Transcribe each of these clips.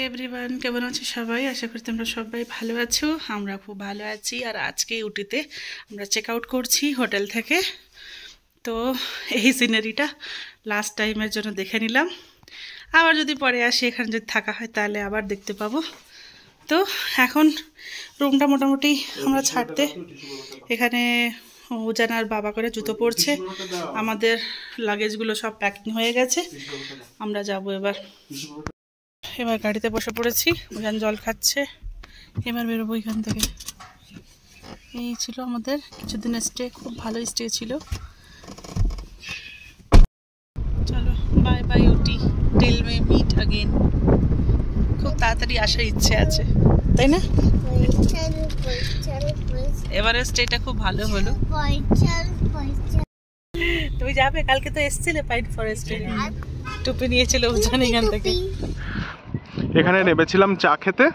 Everyone, কেমন আছো সবাই? আশা করি তোমরা সবাই ভালো আছো। আমরা খুব ভালো আছি। আর আজকে উটিতে আমরা চেক আউট করছি হোটেল থেকে। তো এই সিনারিটা লাস্ট টাইমের জন্য দেখে নিলাম। আবার যদি পরে আসি, এখানে যদি থাকা হয় তাহলে আবার দেখতে পাবো। তো এখন রুমটা মোটামুটি আমরা ছাড়তে এখানে উজানার বাবা করে জুতো পরছে। আমাদের লাগেজগুলো সব প্যাকিং হয়ে গেছে, আমরা যাব এবার। এবার গাড়িতে বসে পড়েছি, উজান জল খাচ্ছে। এবার বেরোবো এখান থেকে। এই ছিল আমাদের কিছুদিনের স্টে, খুব ভালো স্টে ছিল। চলো, বাই বাই উটি, টিল মে মিট अगेन। খুব তাড়াতাড়ি আসার ইচ্ছে আছে, তাই না? এবারে স্টেটা খুব ভালো হলো। তুমি যাবে? কালকে তো এসছিলে পাইন ফরেস্টে, টুপি নিয়েছিল উজান এখান থেকে। এখানে নেমেছিলাম চা খেতে।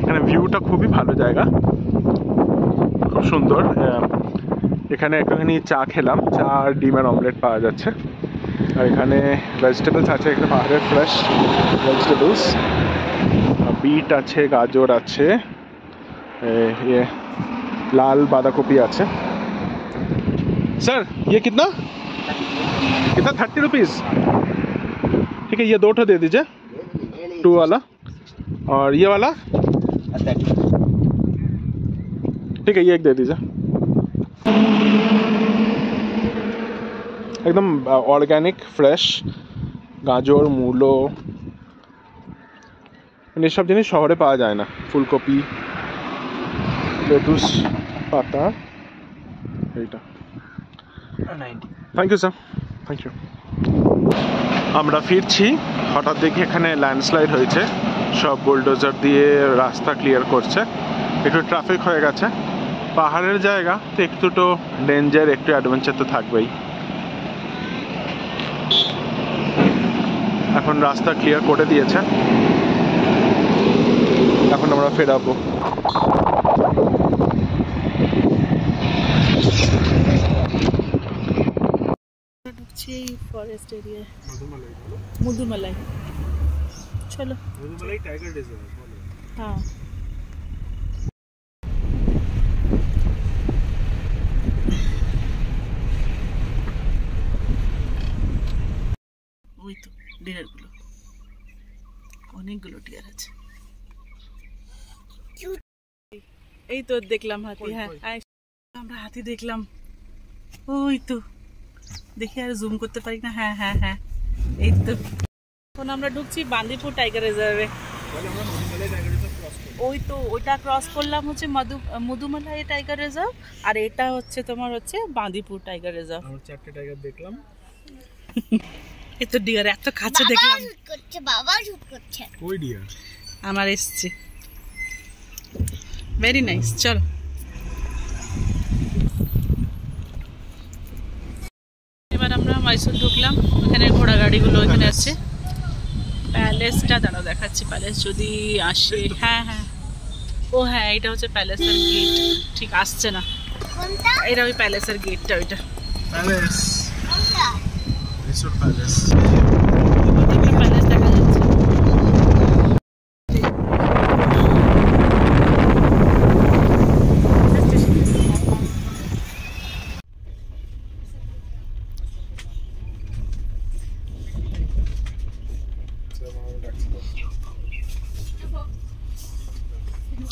এখানে ভিউটা খুবই ভালো, জায়গা খুব সুন্দর। এখানে একটুখানি চা খেলাম, চা আর ডিমের অমলেট পাওয়া যাচ্ছে। আর এখানে ভেজিটেবলস আছে, এখানে পাহাড়ের ফ্রেশ ভেজিটেবলস, বিট আছে, গাজর আছে, ये लाल बांधाकपी আছে। सर ये कितना 30 रुपीज़? ठीक है, ये 2 दे दीजिए, 2 वाला। और ये वाला ठीक है, ये एक दे दीजिए। एकदम ऑर्गेनिक फ्रेश गाजर मूलो, ये सब जिनिस शहरे पाওয়া যায় না। ফুলকপি, লেটুস পাতা, এইটা 90। Thank you sir, thank you. আমরা ফিরছি, হঠাৎ দেখি এখানে ল্যান্ডস্লাইড হয়েছে, সব বুলডোজার দিয়ে রাস্তা ক্লিয়ার করছে, একটু ট্রাফিক হয়ে গেছে। পাহাড়ের জায়গা তো একটু তো ডেঞ্জার, একটু অ্যাডভেঞ্চার তো থাকবেই। এখন রাস্তা ক্লিয়ার করে দিয়েছে, এখন আমরা ফেরাবো। ঢুকছি ফরেস্ট এরিয়া, মধুমালাই। চলো, মধুমালাই টাইগার রিজার্ভ। হ্যাঁ, ওই তো ডিয়ারগুলো, অনেকগুলো ডিয়ার আছে। এই তো দেখলাম হাতি। হ্যাঁ, আমরা হাতি দেখলাম, ওই তো দেখি, আর জুম করতে পারি না। হ্যাঁ হ্যাঁ হ্যাঁ, এই তো। এখন আমরা ঢুকছি বান্দিপুর টাইগার রিজার্ভে। ওই তো ওইটা ক্রস করলাম হচ্ছে মধুমালাই টাইগার রিজার্ভ, আর এটা হচ্ছে তোমার হচ্ছে বান্দিপুর টাইগার রিজার্ভ। আমরা 4টে টাইগার দেখলাম। এই তো ডিয়ার এত কাছে দেখলাম। বাবা শুট করছে। ওই ডিয়ার আমার এসছে, ভেরি নাইস। চলো, এবার আমরা মাইসোর ঢুকলাম। ওখানে ঘোড়া গাড়িগুলো এখানে আছে। প্যালেসটা দাঁড়াও দেখাচ্ছি, প্যালেস যদি আসে। হ্যাঁ হ্যাঁ, ও হ্যাঁ, এটা হচ্ছে প্যালেসের গেট। ঠিক আসছে না, এটা ওই প্যালেসের গেটটা, ওইটা প্যালেস, মাইসোর প্যালেস। প্যালেস দেখা যাচ্ছে।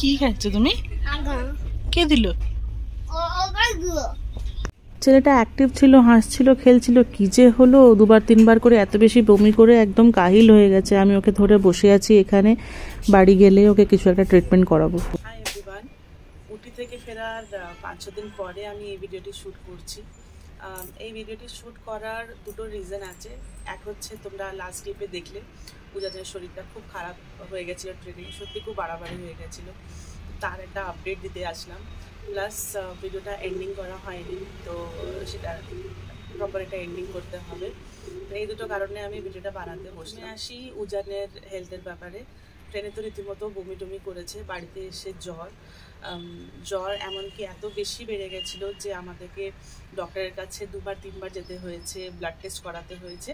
কি খাচ্ছ তুমি? কে দিল? ছেলেটা অ্যাক্টিভ ছিল, হাসছিল, খেলছিল, কি যে হলো, 2-3বার করে এত বেশি বমি করে একদম কাহিল হয়ে গেছে। আমি ওকে ধরে বসে আছি এখানে, বাড়ি গেলে ওকে কিছু একটা ট্রিটমেন্ট করাবো। হাই এভরিওয়ান, উটি থেকে ফেরার 5-6 দিন পরে আমি এই ভিডিওটি শ্যুট করছি। এই ভিডিওটি শ্যুট করার দুটো রিজন আছে। এক হচ্ছে, তোমরা লাস্ট ক্লিপে দেখলে উজানের শরীরটা খুব খারাপ হয়ে গেছিলো, ট্রেনিং সত্যি খুব বাড়াবাড়ি হয়ে গেছিলো, তার একটা আপডেট দিতে আসলাম। প্লাস ভিডিওটা এন্ডিং করা হয়নি, তো সেটা প্রপার একটা এন্ডিং করতে হবে। তো এই দুটো কারণে আমি ভিডিওটা বানাতে বসে আসি। উজানের হেলথের ব্যাপারে, ট্রেনে তো রীতিমতো বমি টমি করেছে, বাড়িতে এসে জ্বর এমনকি এত বেশি বেড়ে গেছিলো যে আমাদেরকে ডক্টরের কাছে 2-3বার যেতে হয়েছে, ব্লাড টেস্ট করাতে হয়েছে।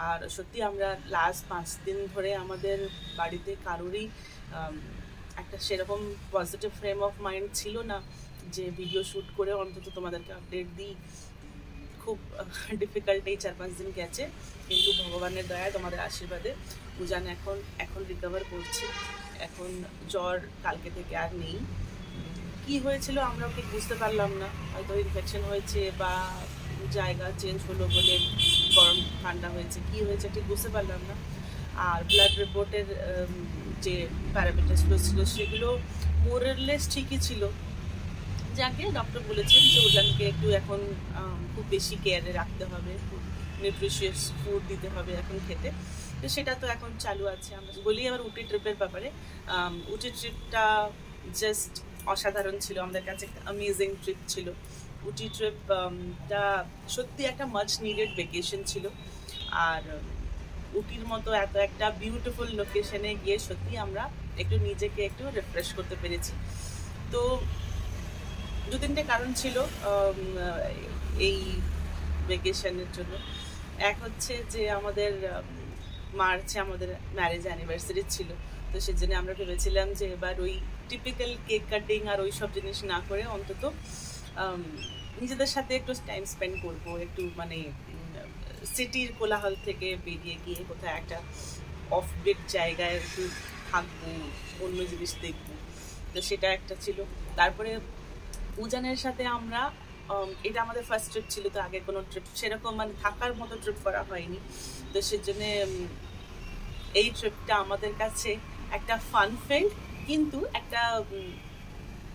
আর সত্যি আমরা লাস্ট 5 দিন ধরে আমাদের বাড়িতে কারোরই একটা সেরকম পজিটিভ ফ্রেম অফ মাইন্ড ছিল না যে ভিডিও শ্যুট করে অন্তত তোমাদেরকে আপডেট দিই। খুব ডিফিকাল্ট এই 4-5 দিন গেছে, কিন্তু ভগবানের দয়ায় তোমাদের আশীর্বাদে উজান এখন রিকভার করছি। এখন জ্বর কালকে থেকে আর নেই। কি হয়েছিল আমরা ঠিক বুঝতে পারলাম না, হয়তো ইনফেকশন হয়েছে বা জায়গা চেঞ্জ হলো বলে গরম ঠান্ডা হয়েছে, কি হয়েছে ঠিক বুঝতে পারলাম না। আর ব্লাড রিপোর্টের যে প্যারামিটারগুলো ছিল সেগুলো মোরলেস ঠিকই ছিল। যাকে ডক্টর বলেছেন যে উজানকে একটু এখন খুব বেশি কেয়ারে রাখতে হবে, খুব নিউট্রিশিয়াস ফুড দিতে হবে এখন খেতে। তো সেটা তো এখন চালু আছে। আমরা বলি আবার উটি ট্রিপের ব্যাপারে, উটি ট্রিপটা জাস্ট অসাধারণ ছিল আমাদের কাছে, একটা অ্যামেজিং ট্রিপ ছিল। উটি ট্রিপটা সত্যি একটা মাচ নিডেড ভ্যাকেশন ছিল। আর উটির মতো এত একটা বিউটিফুল লোকেশনে গিয়ে সত্যি আমরা একটু নিজেকে একটু রিফ্রেশ করতে পেরেছি। তো 2-3টে কারণ ছিল এই ভ্যাকেশনের জন্য। এক হচ্ছে যে আমাদের মার্চে আমাদের ম্যারেজ অ্যানিভার্সারি ছিল, তো সেজন্য আমরা ভেবেছিলাম যে এবার ওই টিপিক্যাল কেক কাটিং আর ওই সব জিনিস না করে অন্তত নিজেদের সাথে একটু টাইম স্পেন্ড করবো, একটু মানে সিটির কোলাহল থেকে বেরিয়ে গিয়ে কোথায় একটা অফবিট জায়গায় একটু থাকবো, অন্য জিনিস দেখবো। তো সেটা একটা ছিল। তারপরে উজানের সাথে আমরা এটা আমাদের ফার্স্ট ট্রিপ ছিল, তো আগে কোনো ট্রিপ সেরকম মানে থাকার মতো ট্রিপ করা হয়নি। তো সেজন্য এই ট্রিপটা আমাদের কাছে একটা ফান ফিল্ড, কিন্তু একটা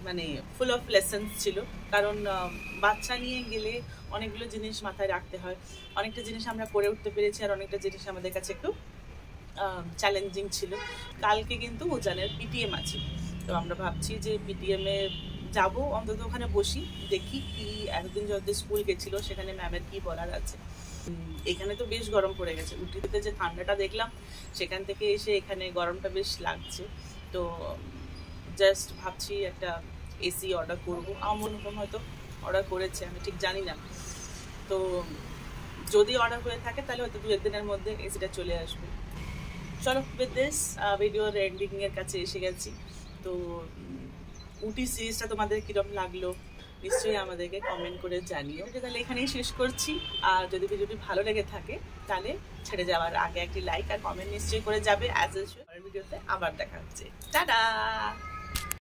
মানে ফুল অফ লেসেন্স ছিল। কারণ বাচ্চা নিয়ে গেলে অনেকগুলো জিনিস মাথায় রাখতে হয়, অনেকটা জিনিস আমরা করে উঠতে পেরেছি আর অনেকটা জিনিস আমাদের কাছে একটু চ্যালেঞ্জিং ছিল। কালকে কিন্তু উজানের পিটিএম আছে, তো আমরা ভাবছি যে পিটিএমে যাবো, অন্তত ওখানে বসি, দেখি কি এতদিন যত স্কুল গেছিলো সেখানে ম্যামের কি বলার আছে। এখানে তো বেশ গরম পড়ে গেছে, উটিতে যে ঠান্ডাটা দেখলাম সেখান থেকে এসে এখানে গরমটা বেশ লাগছে। তো জাস্ট ভাবছি একটা এসি অর্ডার করবো। আমার অনুপম হয়তো অর্ডার করেছে, আমি ঠিক জানি না। তো যদি অর্ডার করে থাকে তাহলে হয়তো 2-1 দিনের মধ্যে এসিটা চলে আসবে। চলো, উইথ দিস ভিডিওর এন্ডিংয়ের কাছে এসে গেছি। তো উটি সিরিজটা তোমাদের কীরকম লাগলো নিশ্চয়ই আমাদেরকে কমেন্ট করে জানিও। তাহলে এখানেই শেষ করছি। আর যদি ভিডিওটি ভালো লেগে থাকে তাহলে ছেড়ে যাওয়ার আগে একটি লাইক আর কমেন্ট নিশ্চয়ই করে যাবে। অ্যাজ ইউজুয়াল ভিডিওতে আবার দেখা হচ্ছে। টাটা।